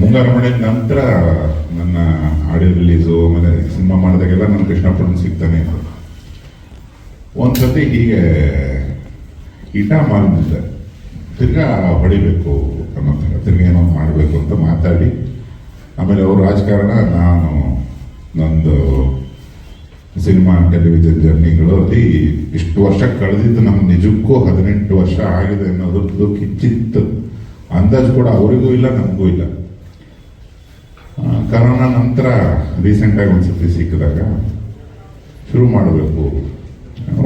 ಮುಂಗಾರು ಮಾಡಿದ ನಂತರ ನನ್ನ ಆಡಿಯೋ ರಿಲೀಸು ಆಮೇಲೆ ಸಿನಿಮಾ ಮಾಡಿದಾಗೆಲ್ಲ ನನ್ನ ಕೃಷ್ಣಪ್ಪನ ಸಿಗ್ತಾನೆ ಇತ್ತು. ಒಂದ್ಸತಿ ಹೀಗೆ ಇಟ ಮಾರ್ನಿದ್ದೆ, ತಿರ್ಗಾ ಹೊಡಿಬೇಕು ಅನ್ನೋ ಥರ ತಿರ್ಗಾ ಏನೋ ಮಾಡಬೇಕು ಅಂತ ಮಾತಾಡಿ, ಆಮೇಲೆ ಅವರು ರಾಜಕಾರಣ, ನಾನು ನಂದು ಸಿನಿಮಾ ಟೆಲಿವಿಷನ್ ಜರ್ನಿಗಳು ಅಲ್ಲಿ ಇಷ್ಟು ವರ್ಷ ಕಳೆದಿದ್ದು ನಮ್ಗೆ ನಿಜಕ್ಕೂ 18 ವರ್ಷ ಆಗಿದೆ ಅನ್ನೋದ್ರದ್ದು ಕಿಚ್ಚಿತ್ತು ಅಂದಾಜು ಕೂಡ ಅವರಿಗೂ ಇಲ್ಲ, ನಮಗೂ ಇಲ್ಲ. ಕರೋನಾ ನಂತರ ರೀಸೆಂಟಾಗಿ ಒಂದ್ಸತಿ ಸಿಕ್ಕಿದಾಗ ಶುರು ಮಾಡಬೇಕು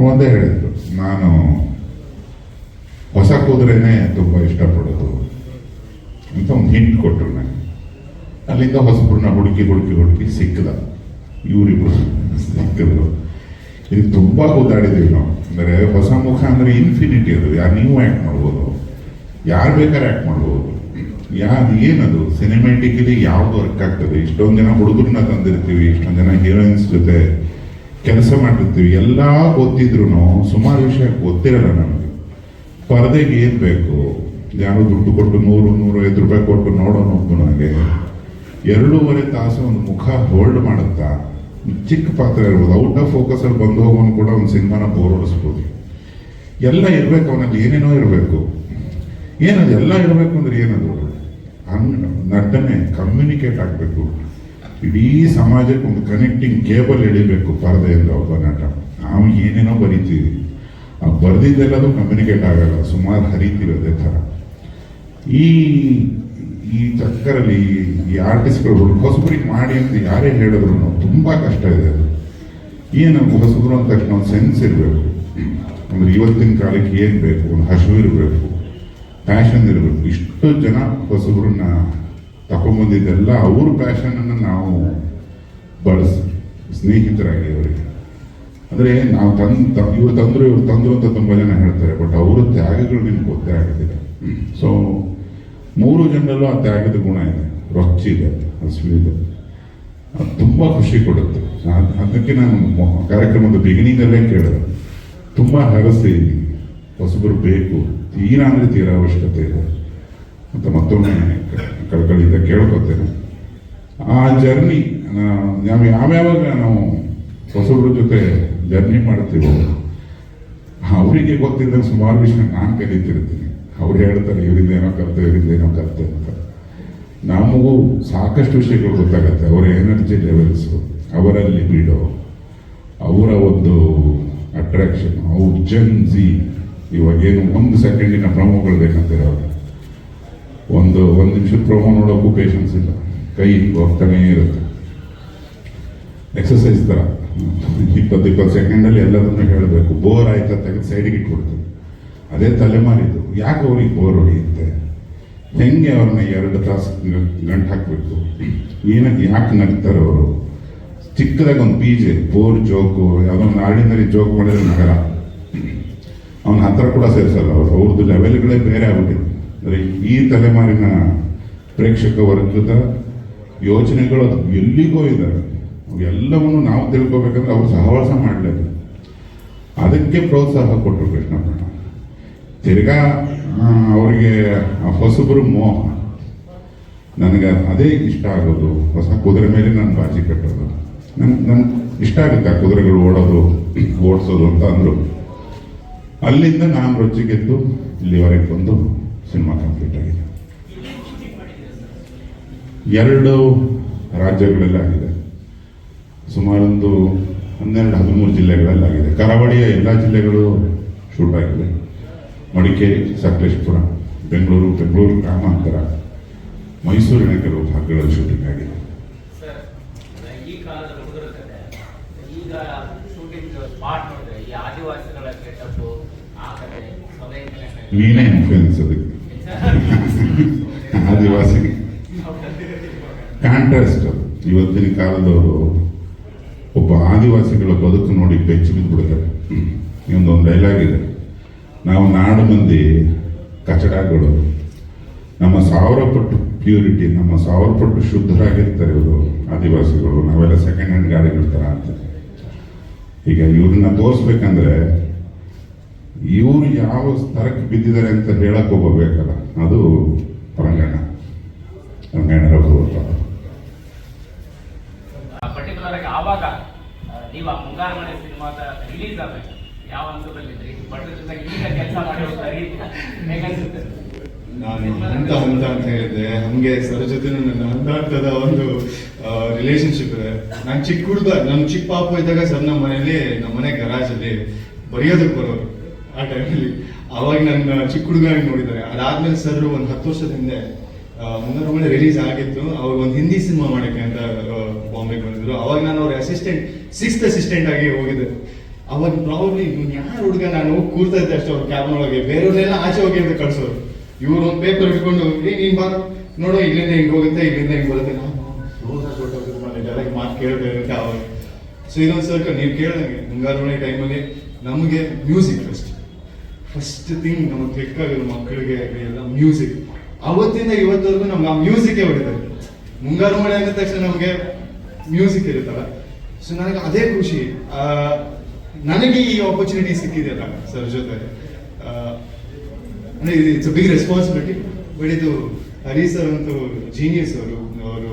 ಒಂದೇ ಹೇಳಿದ್ರು, ನಾನು ಹೊಸ ಕುದುರೆನೇ ತುಂಬ ಇಷ್ಟಪಡೋದು ಅಂತ ಒಂದು ಹಿಂಟ್ ಕೊಟ್ಟರು ನನಗೆ. ಅಲ್ಲಿಂದ ಹೊಸಬ್ರನ್ನ ಹುಡುಕಿ ಸಿಕ್ಕದ, ಇವರಿಬ್ರು ಸಿಕ್ಕಿದ್ರು. ಇದು ತುಂಬ ಕೂತಾಡಿದ್ದೀವಿ ನಾವು. ಅಂದರೆ ಹೊಸ ಮುಖ ಅಂದರೆ ಇನ್ಫಿನಿಟಿ, ಅದು ಯಾರು ನೀವು ಆ್ಯಕ್ಟ್ ಮಾಡ್ಬೋದು, ಯಾರು ಬೇಕಾದ್ರೆ ಆ್ಯಕ್ಟ್ ಮಾಡ್ಬೋದು. ಏನದು ಸಿನಿಮ್ಯಾಟಿಕಲಿ ಯಾವುದು ವರ್ಕ್ ಆಗ್ತದೆ. ಇಷ್ಟೊಂದು ಜನ ಹುಡುಗರನ್ನ ತಂದಿರ್ತೀವಿ, ಇಷ್ಟೊಂದು ಜನ ಹೀರೋಯಿನ್ಸ್ ಜೊತೆ ಕೆಲಸ ಮಾಡಿರ್ತೀವಿ, ಎಲ್ಲ ಗೊತ್ತಿದ್ರು ಸುಮಾರು ವಿಷಯ ಗೊತ್ತಿರಲ್ಲ ನಮಗೆ. ಪರದೆಗೆ ಏನು ಬೇಕು, ಯಾರು ದುಡ್ಡು ಕೊಟ್ಟು 100-105 ರೂಪಾಯಿ ಕೊಟ್ಟು ನೋಡೋಣ ನನಗೆ 2.5 ತಾಸು ಒಂದು ಮುಖ ಹೋಲ್ಡ್ ಮಾಡುತ್ತಾ, ಚಿಕ್ಕ ಪಾತ್ರ ಇರ್ಬೋದು, ಔಟ್ ಆಫ್ ಫೋಕಸ್ ಅಲ್ಲಿ ಬಂದು ಹೋಗೋನು ಕೂಡ ಒಂದು ಸಿನಿಮಾನ ಬೋರ್ ಹೊಡಿಸ್ಬೋದು. ಎಲ್ಲ ಇರಬೇಕು, ಅವನಲ್ಲಿ ಏನೇನೋ ಇರಬೇಕು. ಏನದು ಎಲ್ಲ ಇರಬೇಕು ಅಂದ್ರೆ ಏನದು, ನಟನೆ ಕಮ್ಯುನಿಕೇಟ್ ಆಗಬೇಕು, ಇಡೀ ಸಮಾಜಕ್ಕೆ ಒಂದು ಕನೆಕ್ಟಿಂಗ್ ಕೇಬಲ್ ಎಳಿಬೇಕು ಪರದೆಯಿಂದ ಒಬ್ಬ ನಟ. ನಾವು ಏನೇನೋ ಬರಿತೀವಿ, ಆ ಬರೆದಿದ್ದೆಲ್ಲದು ಕಮ್ಯುನಿಕೇಟ್ ಆಗಲ್ಲ, ಸುಮಾರು ಹರಿತೀವಿ ಅದೇ ಥರ. ಈ ಚಕ್ಕರಲ್ಲಿ ಈ ಆರ್ಟಿಸ್ಟ್ಗಳು ಹೊಸಬ್ರಿಗೆ ಮಾಡಿ ಅಂತ ಯಾರೇ ಹೇಳಿದ್ರು ತುಂಬ ಕಷ್ಟ ಇದೆ. ಅದು ಏನು ಹೊಸಬ್ರು ಅಂದ ತಕ್ಷಣ ಒಂದು ಸೆನ್ಸ್ ಇರಬೇಕು, ಅಂದ್ರೆ ಇವತ್ತಿನ ಕಾಲಕ್ಕೆ ಏನು ಬೇಕು, ಒಂದು ಹಸಿವು ಇರಬೇಕು, ಪ್ಯಾಷನ್ ಇರಬೇಕು. ಇಷ್ಟು ಜನ ಹೊಸಬ್ರನ್ನ ತಗೊಂಡ್ಬಂದಿದ್ದೆಲ್ಲ ಅವ್ರ ಪ್ಯಾಷನನ್ನು ನಾವು ಬಳಸಿ ಸ್ನೇಹಿತರಾಗಿ ಅವರಿಗೆ, ಅಂದರೆ ನಾವು ಇವ್ರು ತಂದ್ರು ಅಂತ ತುಂಬ ಜನ ಹೇಳ್ತಾರೆ, ಬಟ್ ಅವರ ತ್ಯಾಗಗಳು ನಿಮ್ಗೆ ಗೊತ್ತೇ ಆಗೋದಿಲ್ಲ. ಸೊ 3 ಜನರಲ್ಲೂ ಆ ತ್ಯಾಗದ ಗುಣ ಇದೆ, ರೊಚ್ಚಿದೆ, ಹಸಿವಿದೆ, ಅದು ತುಂಬ ಖುಷಿ ಕೊಡುತ್ತೆ. ಅದಕ್ಕೆ ನಾನು ಕಾರ್ಯಕ್ರಮದ ಬಿಗಿನಿಂಗಲ್ಲೇ ಕೇಳಿದೆ, ತುಂಬ ಹರಸಿ ಹೊಸಬರು ಬೇಕು, ತೀರಾ ಅಂದರೆ ತೀರಾ ಅವಶ್ಯಕತೆ ಇದೆ ಅಂತ ಮತ್ತೊಮ್ಮೆ ಕಳ್ಕಳಿಂದ ಕೇಳ್ಕೊತೇನೆ. ಆ ಜರ್ನಿ ನಾವು ಯಾವ್ಯಾವಾಗ ನಾವು ಹೊಸಬ್ರ ಜೊತೆ ಜರ್ನಿ ಮಾಡ್ತೀವೋ ಅವರಿಗೆ ಗೊತ್ತಿದ್ದಂಗೆ ಸುಮಾರು ವಿಷಯ ನಾನು ಕಲಿತಿರ್ತೀನಿ. ಅವ್ರು ಹೇಳ್ತಾರೆ ಇವರಿಂದ ಏನೋ ಕಲಿತೆ ಅಂತ. ನಮಗೂ ಸಾಕಷ್ಟು ವಿಷಯಗಳು ಗೊತ್ತಾಗತ್ತೆ. ಅವರ ಎನರ್ಜಿ ಲೆವೆಲ್ಸು, ಅವರಲ್ಲಿ ಬಿಡೋ, ಅವರ ಒಂದು ಅಟ್ರಾಕ್ಷನ್, ಅವ್ರ ಜನ್ಸಿ. ಇವಾಗೇನು 1 ಸೆಕೆಂಡಿನ ಪ್ರೊಮೋಗಳು ಬೇಕಂತಾರೆ ಅವರು, ಒಂದು ನಿಮಿಷದ ಪ್ರೊಮೋ ನೋಡೋಕ್ಕೂ ಪೇಷನ್ಸ್ ಇಲ್ಲ, ಕೈ ಹೋಗ್ತಾನೇ ಇರುತ್ತೆ. ಎಕ್ಸಸೈಸ್ ಥರ 20 ಸೆಕೆಂಡಲ್ಲಿ ಎಲ್ಲದನ್ನು ಹೇಳಬೇಕು. ಬೋರ್ ಆಯ್ತಾ ತೆಗೆದು ಸೈಡಿಗೆ ಇಟ್ಬಿಡ್ತೀವಿ. ಅದೇ ತಲೆಮಾರಿದ್ದು. ಯಾಕೆ ಅವ್ರಿಗೆ ಬೋರ್ ಹೊಡೆಯುತ್ತೆ, ಹೆಂಗೆ ಅವ್ರನ್ನ 2 ತಾಸು ಗಂಟು ಹಾಕಬೇಕು, ಯಾಕೆ ನಗ್ತಾರೆ ಅವರು. ಚಿಕ್ಕದಾಗ ಒಂದು ಪೀಜೆ ಬೋರ್ ಜೋಕು, ಯಾವುದೋ ಒಂದು ಆರ್ಡಿನರಿ ಜೋಕ್ ಮಾಡಿದ್ರೆ ನಗರ, ಅವನ ಹತ್ರ ಕೂಡ ಸೇರಿಸಲ್ಲ ಅವರು. ಅವ್ರದ್ದು ಲೆವೆಲ್ಗಳೇ ಬೇರೆ ಆಗ್ಬಿಟ್ಟಿದೆ. ಅಂದರೆ ಈ ತಲೆಮಾರಿನ ಪ್ರೇಕ್ಷಕ ವರ್ಗದ ಯೋಚನೆಗಳು ಎಲ್ಲಿಗೋ ಇದ್ದಾವೆ. ಎಲ್ಲವನ್ನೂ ನಾವು ತಿಳ್ಕೊಬೇಕಂದ್ರೆ ಅವ್ರು ಸಹವಾಸ ಮಾಡಲೇಬೇಕು. ಅದಕ್ಕೆ ಪ್ರೋತ್ಸಾಹ ಕೊಟ್ಟರು ಕೃಷ್ಣಪ್ಪಣ್ಣ. ತಿರ್ಗಾ ಅವರಿಗೆ ಹೊಸಬರು ಮೋಹ, ನನಗೆ ಅದೇ ಇಷ್ಟ ಆಗೋದು. ಹೊಸ ಕುದುರೆ ಮೇಲೆ ನಾನು ಬಾಜಿ ಕಟ್ಟೋದು ನನ್ಗೆ ಇಷ್ಟ ಆಗುತ್ತೆ. ಆ ಕುದುರೆಗಳು ಓಡಿಸೋದು ಅಂತ ಅಂದರು. ಅಲ್ಲಿಂದ ನಾನು ರೊಚ್ಚಿಗೆದ್ದು ಇಲ್ಲಿವರೆಗೆ ಬಂದು ಸಿನಿಮಾ ಕಂಪ್ಲೀಟ್ ಆಗಿದೆ. 2 ರಾಜ್ಯಗಳೆಲ್ಲ ಆಗಿದೆ, ಸುಮಾರೊಂದು 12-13 ಜಿಲ್ಲೆಗಳಲ್ಲಾಗಿದೆ. ಕರಾವಳಿಯ ಎಲ್ಲ ಜಿಲ್ಲೆಗಳು ಶೂಟ್ ಆಗಿದೆ. ಮಡಿಕೇರಿ, ಸಕಲೇಶಪುರ, ಬೆಂಗಳೂರು ಗ್ರಾಮಾಂತರ, ಮೈಸೂರಿನ ಕೆಲವು ಭಾಗಗಳಲ್ಲಿ ಶೂಟಿಂಗ್ ಆಗಿದೆ. ನೀನೇ ಇನ್ಫ್ಲೂಯೆನ್ಸ್ ಅದಕ್ಕೆ. ಆದಿವಾಸಿ ಕಾಂಟ್ರಾಸ್ಟ್ ಅದು. ಇವತ್ತಿನ ಕಾಲದವರು ಒಬ್ಬ ಆದಿವಾಸಿಗಳ ಬದುಕು ನೋಡಿ ಬೆಚ್ಚಿ ಬಿದ್ದುಬಿಡ್ತಾರೆ. ಇನ್ನೊಂದು ಡೈಲಾಗ್ ಇದೆ, ನಾವು ನಾಡು ಮಂದಿ ಕಚಡಗಳು, ನಮ್ಮ 1000 ಪಟ್ಟು ಪ್ಯೂರಿಟಿ, ನಮ್ಮ 1000 ಪಟ್ಟು ಶುದ್ಧರಾಗಿರ್ತಾರೆ ಇವರು ಆದಿವಾಸಿಗಳು, ನಾವೆಲ್ಲ ಸೆಕೆಂಡ್ ಹ್ಯಾಂಡ್ ಗಾಡಿಗಿರ್ತಾರ ಅಂತ. ಈಗ ಇವ್ರನ್ನ ತೋರಿಸ್ಬೇಕಂದ್ರೆ ಇವ್ರು ಯಾವ ಸ್ತರಕ್ಕೆ ಬಿದ್ದಿದ್ದಾರೆ ಅಂತ ಹೇಳಕ್ ಹೋಗಬೇಕಲ್ಲ, ಅದು ಮುಂಗಾರು ಮನೆ ಸಿನಿಮಾದ ರಿಲೀಸ್ ಆಗಬೇಕು ಯಾವ ಹಂತದಲ್ಲಿದ್ರಿ ಭಟ್ರ ಜೊತೆಗೆ ಈಗ ಕೆಲಸ ಮಾಡಿ ಹೋಗ್ತಾರೆ ಹೇಗನ್ಸುತ್ತೆ? ನಾನು ಹಂತ ಹಂತ ಅಂತ ಹೇಳಿದ್ದೆ, ಹಂಗೆ ಸರ್ ಜೊತೆ ನನ್ನ ಹಂತ ಹಂತದ ಒಂದು ರಿಲೇಶನ್ಶಿಪ್ ಇದೆ. ನಾನು ಚಿಕ್ಕ ಹುಡುಗ, ನಮ್ಮ ಚಿಕ್ಕ ಪಾಪು ಇದ್ದಾಗ ಸರ್ ನಮ್ಮ ಮನೆ ಗರಾಜಲ್ಲಿ ಬರೆಯೋದಕ್ಕೆ ಬರೋರು ಆ ಟೈಮಲ್ಲಿ. ಅವಾಗ ನನ್ನ ಚಿಕ್ಕ ಹುಡುಗ ನೋಡಿದ್ದಾರೆ. ಅದಾದ್ಮೇಲೆ ಸರ್ ಒಂದು 10 ವರ್ಷದ ಹಿಂದೆ ಮುಂಗಾರು ಮಳೆ ರಿಲೀಸ್ ಆಗಿತ್ತು. ಅವಾಗ ಒಂದು ಹಿಂದಿ ಸಿನಿಮಾ ಮಾಡಕ್ಕೆ ಅಂತ ಬಾಂಬೆಗೆ ಬಂದಿದ್ರು. ಅವಾಗ ನಾನು ಅವ್ರ ಸಿಕ್ಸ್ತ್ ಅಸಿಸ್ಟೆಂಟ್ ಆಗಿ ಹೋಗಿದ್ದೆ. ಅವಾಗ ಪ್ರಾಬ್ಲಿ ಇವ್ನು ಯಾರು ಹುಡುಗ, ನಾನು ಹೋಗಿ ಕೂರ್ತಾ ಇದ್ದೆ ಅಷ್ಟೇ ಅವ್ರ ಕ್ಯಾಬ್ನೊಳಗೆ. ಬೇರೆಯವ್ರನ್ನೆಲ್ಲ ಆಚೆ ಹೋಗಿ ಅಂತ ಕಳ್ಸೋರು. ಇವ್ರು ಒಂದು ಪೇಪರ್ ಹಿಡ್ಕೊಂಡು ನೀನ್ ಬಾರ ನೋಡೋ ಇಲ್ಲಿಂದ ಹಿಂಗೆ ಹೋಗುತ್ತೆ, ಇಲ್ಲಿಂದ ಹಿಂಗೆ ಬರುತ್ತೆ. ನಾನು ಮಾತು ಕೇಳಬೇಕು ಅಂತ ಅವಾಗ. ಸೊ ಇದೊಂದು ಸರ್ಕಲ್ ನೀವು ಕೇಳಿದಂಗೆ ಮುಂಗಾರು ಮಳೆ ಟೈಮಲ್ಲಿ ನಮಗೆ ಮ್ಯೂಸಿಕ್ ಫಸ್ಟ್ ಥಿಂಗ್ ನಮಗೆ ಕ್ಲಿಕ್ ಆಗೋದು ಮಕ್ಕಳಿಗೆ ಎಲ್ಲ ಮ್ಯೂಸಿಕ್. ಅವತ್ತಿಂದ ಇವತ್ತವರೆಗೂ ನಮ್ಗೆ ಆ ಮ್ಯೂಸಿಕ್ಕೇ ಹೊಡಿತಾರೆ. ಮುಂಗಾರು ಮಳೆ ಅಂದ ತಕ್ಷಣ ನಮಗೆ ಮ್ಯೂಸಿಕ್ ಇರುತ್ತಲ್ಲ. ಸೊ ನನಗೆ ಅದೇ ಖುಷಿ. ನನಗೆ ಈ ಆಪರ್ಚುನಿಟಿ ಸಿಕ್ಕಿದೆಯಲ್ಲ ಸರ್ ಜೊತೆ, ಅಂದ್ರೆ it's a big responsibility. But ಇದು ಹರಿ ಸರ್ ಅಂತೂ ಜೀನಿಯಸ್. ಅವರು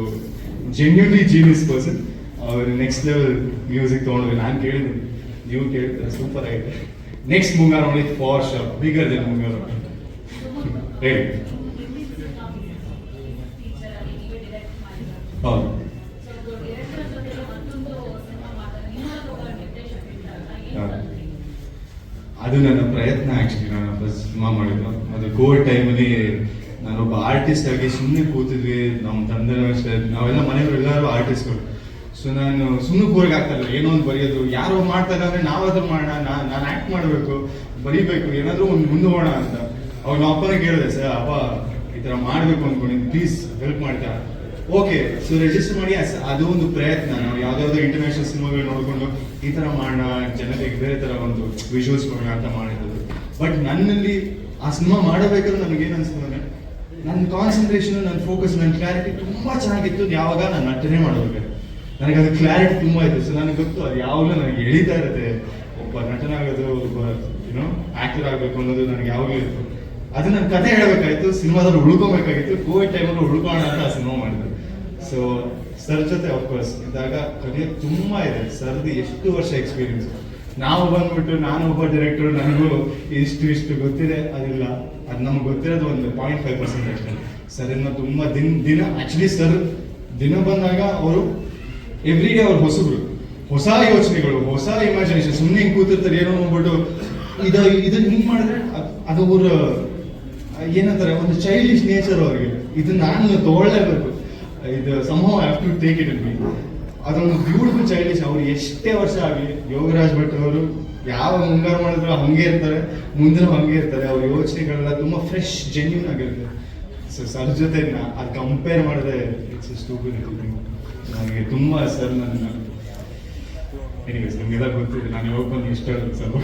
ಜೆನ್ಯೂನ್ಲಿ ಜೀನಿಯಸ್ ಪರ್ಸನ್. ಅವರು ನೆಕ್ಸ್ಟ್ ಲೆವೆಲ್ ಮ್ಯೂಸಿಕ್ ತೊಗೊಂಡ್ರೆ ನಾನು ಕೇಳಿದ್ದೀನಿ, ನೀವು ಕೇಳಿದ್ರೆ ಸೂಪರ್ ಆಗಿದೆ. ನೆಕ್ಸ್ಟ್ ಮುಂಗಾರು ಮಳೆ ಫಾರ್ ಶೋರ್ ಬಿಗರ್ ದೆನ್ ಮುಂಗಾರು ಮಳೆ. ಹೇಳಿ. ಹೌದು, ಅದು ನನ್ನ ಪ್ರಯತ್ನ. ಆಕ್ಚುಲಿ ನಾನು ಫಸ್ಟ್ ಸಿನಿಮಾ ಮಾಡಿದ್ದು ಅದು ಕೋವಿಡ್ ಟೈಮಲ್ಲಿ. ನಾನೊಬ್ಬ ಆರ್ಟಿಸ್ಟ್ ಆಗಿ ಸುಮ್ಮನೆ ಕೂತಿದ್ವಿ. ನಮ್ಮ ತಂದೆ ಅಷ್ಟೇ, ನಾವೆಲ್ಲ ಮನೆಯವರು ಎಲ್ಲರೂ ಆರ್ಟಿಸ್ಟ್ಗಳು. ಸೊ ನಾನು ಸುಮ್ಮನೆ ಬೋರ್ಗೆ ಆಗ್ತಾ ಇಲ್ಲ. ಏನೋ ಒಂದು ಬರೆಯೋದು, ಯಾರೋ ಮಾಡ್ತಾ ಇದ್ದಾರೆ ನಾವಾದ್ರೂ ಮಾಡೋಣ, ನಾನು ಆ್ಯಕ್ಟ್ ಮಾಡಬೇಕು, ಬರೀಬೇಕು, ಏನಾದರೂ ಒಂದು ಮುಂದೆ ಹೋಗೋಣ ಅಂತ. ಅವಾಗ ನಾವು ಅಪ್ಪನೇ ಕೇಳಿದೆ, ಸರ್ ಅಪ್ಪ ಈ ಥರ ಮಾಡಬೇಕು ಅಂದ್ಕೊಂಡಿದ್ದು, ಪ್ಲೀಸ್ ಹೆಲ್ಪ್ ಮಾಡ್ತಾ. ಓಕೆ, ಸೊ ರಿಜಿಸ್ಟರ್ ಮಾಡಿ. ಅದು ಒಂದು ಪ್ರಯತ್ನ. ನಾವು ಯಾವ್ದಾವ್ದೋ ಇಂಟರ್ನ್ಯಾಷನಲ್ ಸಿನಿಮಾಗಳು ನೋಡಿಕೊಂಡು ಈ ಥರ ಮಾಡೋಣ, ಜನತೆಗೆ ಬೇರೆ ಥರ ಒಂದು ವಿಜುವಲ್ಸ್ ಕೊಡೋಣ ಅಂತ ಮಾಡಿದ್ದು. ಬಟ್ ನನ್ನಲ್ಲಿ ಆ ಸಿನಿಮಾ ಮಾಡಬೇಕಾದ್ರೆ ನನಗೇನು ಅನಿಸ್ತದೆ, ನನ್ನ ಕಾನ್ಸಂಟ್ರೇಷನ್, ನನ್ನ ಫೋಕಸ್, ನನ್ನ ಕ್ಲಾರಿಟಿ ತುಂಬ ಚೆನ್ನಾಗಿತ್ತು. ಯಾವಾಗ ನಾನು ನಟನೆ ಮಾಡಬೇಕು ನನಗೆ ಅದು ಕ್ಲಾರಿಟಿ ತುಂಬ ಇತ್ತು. ಸೊ ನನಗೆ ಗೊತ್ತು ಅದು ಯಾವಾಗಲೂ ನನಗೆ ಎಳೀತಾ ಇರುತ್ತೆ. ಒಬ್ಬ ನಟನಾಗೋದು, ಒಬ್ಬ ಆಕ್ಟರ್ ಆಗಬೇಕು ಅನ್ನೋದು ನನಗೆ ಯಾವಾಗಲೂ ಇತ್ತು. ಅದು ನನ್ನ ಕಥೆ ಹೇಳಬೇಕಾಗಿತ್ತು, ಸಿನಿಮಾದಲ್ಲಿ ಉಳ್ಕೊಬೇಕಾಗಿತ್ತು. ಕೋವಿಡ್ ಟೈಮಲ್ಲಿ ಉಳ್ಕೋಣ ಅಂತ ಆ ಸಿನಿಮಾ ಮಾಡಿದ್ರು. ಸೊ ಸರ್ ಜೊತೆ ಅಫ್ಕೋರ್ಸ್ ಇದ್ದಾಗ ಕಲಿಯೋದು ತುಂಬ ಇದೆ. ಸರ್ದು ಎಷ್ಟು ವರ್ಷ ಎಕ್ಸ್ಪೀರಿಯನ್ಸ್. ನಾವು ಬಂದ್ಬಿಟ್ಟು ನಾನು ಒಬ್ಬ ಡೈರೆಕ್ಟರ್, ನನಗೂ ಇಷ್ಟು ಗೊತ್ತಿದೆ ಅದಿಲ್ಲ. ಅದು ನಮ್ಗೆ ಗೊತ್ತಿರೋದು ಒಂದು 0.5% ಅಷ್ಟೇ. ಸರ್ ಇನ್ನು ತುಂಬ ದಿನ ಆಕ್ಚುಲಿ ಸರ್ ದಿನ ಬಂದಾಗ ಅವರು ಎವ್ರಿ ಡೇ ಅವ್ರು ಹೊಸ ಯೋಚನೆಗಳು, ಹೊಸ ಇಮ್ಯಾಜಿನೇಷನ್. ಸುಮ್ಮನೆ ಹಿಂಗೆ ಕೂತಿರ್ತಾರೆ, ಏನೋ ನೋಡ್ಬಿಟ್ಟು ಇದನ್ನ ಹಿಂಗೆ ಮಾಡಿದ್ರೆ ಅದು ಅವ್ರ ಏನಂತಾರೆ, ಒಂದು ಚೈಲ್ಡಿಶ್ ನೇಚರ್ ಅವ್ರಿಗೆ. ಇದನ್ನ ನಾನು ತಗೊಳ್ಳೇಬೇಕು, ಇದು somehow I have to take it in me. ಅದೊಂದು ಬ್ಯೂಟಿಫುಲ್ ಚೈಲ್ಡಿಶ್. ಅವ್ರು ಎಷ್ಟೇ ವರ್ಷ ಆಗಲಿ, ಯೋಗರಾಜ್ ಭಟ್ ಅವರು ಯಾವ ಮುಂಗಾರು ಮಾಡಿದ್ರು ಹಂಗೆ ಇರ್ತಾರೆ, ಮುಂದಿನ ಹಂಗೆ ಇರ್ತಾರೆ. ಅವ್ರ ಯೋಚನೆಗಳೆಲ್ಲ ತುಂಬ ಫ್ರೆಶ್, ಜೆನ್ಯೂನ್ ಆಗಿರುತ್ತೆ. ಸೊ ಸರ್ ಜೊತೆ ಅದು ಕಂಪೇರ್ ಮಾಡಿದ್ರೆ ಇಟ್ಸ್ ಸ್ಟೂಪಿಡ್. ನನಗೆ ತುಂಬ ಸರ್ ನನ್ನ ಎನಿವೇಸ್ ನಿಮಗೆಲ್ಲ ಗೊತ್ತಿದೆ ನಾನು ಯಾವಾಗ ಬಂದು ಇಷ್ಟ ಆಗುತ್ತೆ ಸರ್.